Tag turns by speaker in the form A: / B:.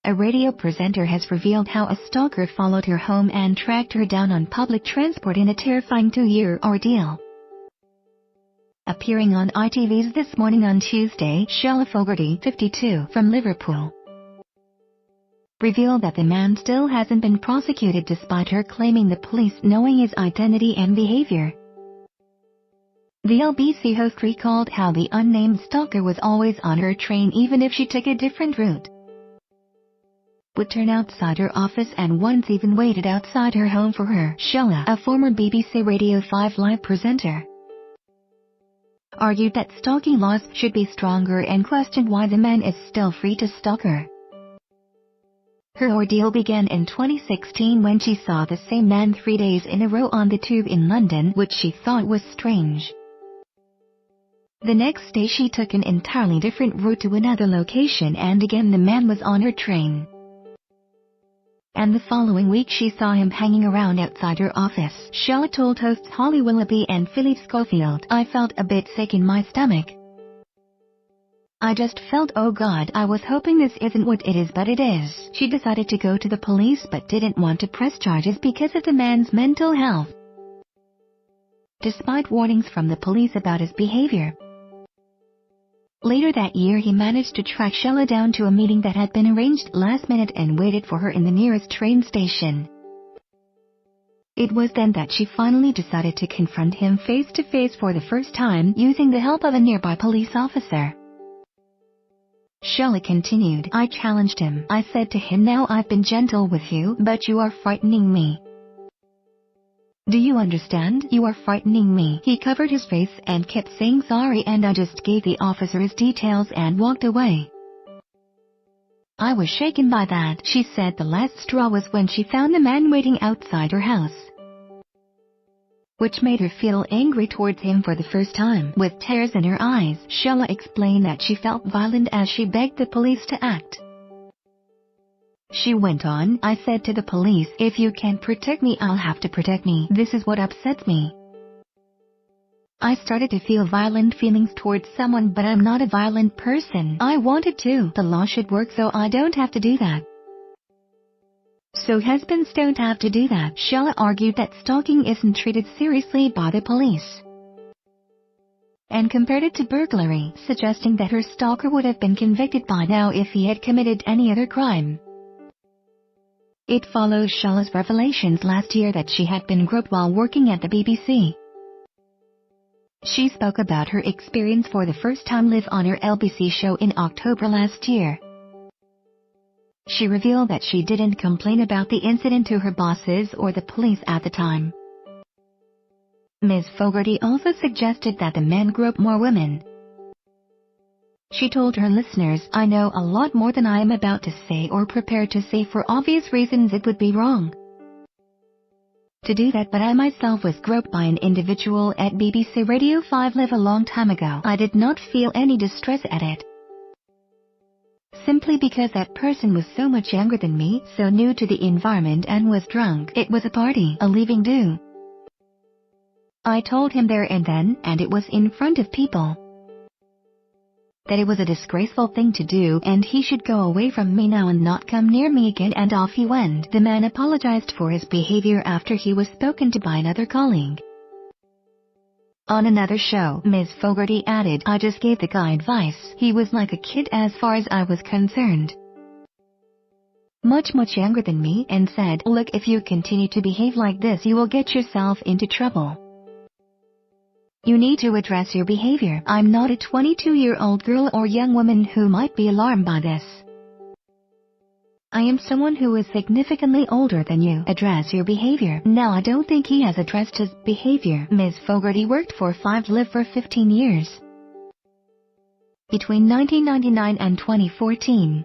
A: A radio presenter has revealed how a stalker followed her home and tracked her down on public transport in a terrifying 2-year ordeal. Appearing on ITV's This Morning on Tuesday, Shelagh Fogarty, 52, from Liverpool, revealed that the man still hasn't been prosecuted despite her claiming the police knowing his identity and behavior. The LBC host recalled how the unnamed stalker was always on her train even if she took a different route, would turn outside her office and once even waited outside her home for her. Shelagh, a former BBC Radio 5 live presenter, argued that stalking laws should be stronger and questioned why the man is still free to stalk her. Her ordeal began in 2016 when she saw the same man 3 days in a row on the tube in London, which she thought was strange. The next day she took an entirely different route to another location and again the man was on her train. And the following week she saw him hanging around outside her office. Shelagh told hosts Holly Willoughby and Philip Schofield, "I felt a bit sick in my stomach. I just felt, oh God, I was hoping this isn't what it is, but it is." She decided to go to the police but didn't want to press charges because of the man's mental health, despite warnings from the police about his behavior. Later that year he managed to track Shelagh down to a meeting that had been arranged last minute and waited for her in the nearest train station. It was then that she finally decided to confront him face to face for the first time, using the help of a nearby police officer. Shelagh continued, "I challenged him. I said to him, now I've been gentle with you, but you are frightening me. Do you understand? You are frightening me." He covered his face and kept saying sorry, and I just gave the officer his details and walked away. I was shaken by that. She said the last straw was when she found the man waiting outside her house, which made her feel angry towards him for the first time. With tears in her eyes, Shelagh explained that she felt violent as she begged the police to act. She went on, "I said to the police, if you can't protect me, I'll have to protect me. This is what upsets me. I started to feel violent feelings towards someone, but I'm not a violent person. I wanted to. The law should work so I don't have to do that. So husbands don't have to do that." Shelagh argued that stalking isn't treated seriously by the police, and compared it to burglary, suggesting that her stalker would have been convicted by now if he had committed any other crime. It follows Shelagh's revelations last year that she had been groped while working at the BBC. She spoke about her experience for the first time live on her LBC show in October last year. She revealed that she didn't complain about the incident to her bosses or the police at the time. Ms. Fogarty also suggested that the man groped more women. She told her listeners, "I know a lot more than I am about to say or prepared to say. For obvious reasons it would be wrong to do that, but I myself was groped by an individual at BBC Radio 5 Live a long time ago. I did not feel any distress at it, simply because that person was so much younger than me, so new to the environment, and was drunk. It was a party, a leaving do. I told him there and then, and it was in front of people, that it was a disgraceful thing to do and he should go away from me now and not come near me again, and off he went." The man apologized for his behavior after he was spoken to by another colleague. On another show, Ms. Fogarty added, "I just gave the guy advice. He was like a kid as far as I was concerned. Much younger than me, and said, look, if you continue to behave like this you will get yourself into trouble. You need to address your behavior. I'm not a 22-year-old girl or young woman who might be alarmed by this. I am someone who is significantly older than you. Address your behavior." Now I don't think he has addressed his behavior. Ms. Fogarty worked for 5 Live for 15 years, between 1999 and 2014.